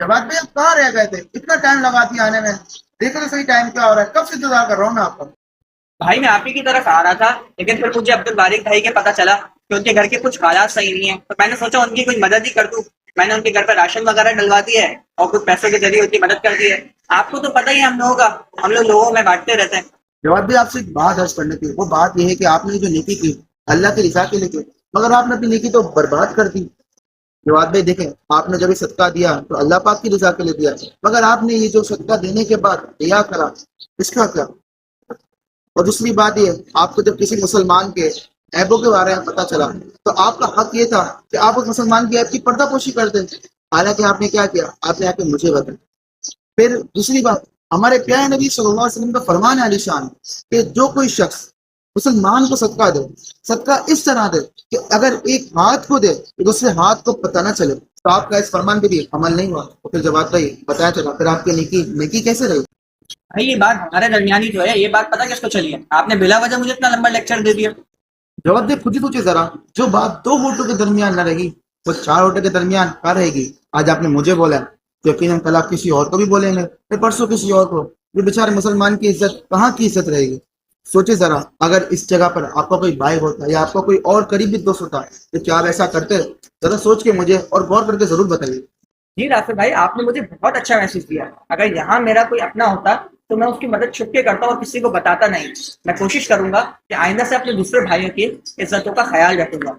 جواد بھائی آپ کہاں رہ گئے تھے؟ اتنا ٹائم لگا دیا آنے میں. دیکھو تو صحیح ٹائم کیا ہو رہا ہے، کب سے انتظار کر رہا ہوں میں آپ کا. بھائی میں آپ ہی کی طرف آ رہا تھا، لیکن پھر مجھے عبد البارک بھائی کے پتا چلا کہ ان کے گھر کے کچھ حالات صحیح نہیں ہیں، تو میں نے سوچا ان کی کچھ مدد ہی کر دوں. میں نے ان کے گھر پہ راشن وغیرہ ڈلوا دی ہے اور کچھ پیسوں کے ذریعے ان کی مدد کر دی ہے. آپ کو تو پتہ ہی ہے ہم لوگوں کا، ہم لوگ لوگوں میں بانٹتے رہتے ہیں. جواد بھائی آپ سے ایک بات عرض کرنے کی، وہ بات یہ ہے کہ آپ نے جو نیکی کی اللہ کی رضا کے لیے کی، مگر آپ نے اپنی نیکی تو برباد کر دی. جواد بھائی دیکھیں، آپ نے جب یہ صدقہ دیا تو اللہ پاک کی رضا کے لیے دیا، مگر آپ نے یہ جو صدقہ دینے کے بعد ریا کرا، اس کا کیا؟ اور دوسری بات یہ، آپ کو جب کسی مسلمان کے عیبوں کے بارے میں پتا چلا تو آپ کا حق یہ تھا کہ آپ اس مسلمان کی عیب کی پردہ پوشی کر دیں. حالانکہ آپ نے کیا کیا؟ آپ نے آ کے مجھے بتایا. پھر دوسری بات، ہمارے پیارے نبی صلی اللہ علیہ وسلم کا فرمان ہے علی شان کہ جو کوئی شخص مسلمان کو صدقہ دے، صدقہ اس طرح دے کہ اگر ایک ہاتھ کو دے تو دوسرے ہاتھ کو پتہ نہ چلے. تو آپ کا اس فرمان پہ بھی عمل نہیں ہوا، تو پھر جواب بھائی بتایا چلا پھر آپ کی نیکی نیکی کیسے رہی؟ بھائی یہ بات ہمارے درمیانی جو ہے، یہ بات پتہ کس کو چلی ہے؟ آپ نے بلا وجہ مجھے اتنا لمبا لیکچر دے دیا. جواب دے خود ہی سوچے ذرا، جو بات دو ہوٹوں کے درمیان نہ رہی وہ چار ہوٹوں کے درمیان کہاں رہے گی؟ آج آپ نے مجھے بولا تو یقیناً کل آپ کسی اور کو بھی بولیں گے، پھر پرسوں کسی اور کو. یہ بیچارے مسلمان کی عزت کہاں کی عزت رہے گی؟ سوچے ذرا، اگر اس جگہ پر آپ کا کوئی بھائی ہوتا یا آپ کا کوئی اور قریبی دوست ہوتا تو کیا آپ ایسا کرتے؟ ذرا سوچ کے مجھے اور غور کر کے ضرور بتائیے. جی رافع بھائی، آپ نے مجھے بہت اچھا میسج دیا. اگر یہاں میرا کوئی اپنا ہوتا تو میں اس کی مدد چھپ کے کرتا اور کسی کو بتاتا نہیں. میں کوشش کروں گا کہ آئندہ سے اپنے دوسرے بھائیوں کی عزتوں کا خیال رکھوں گا.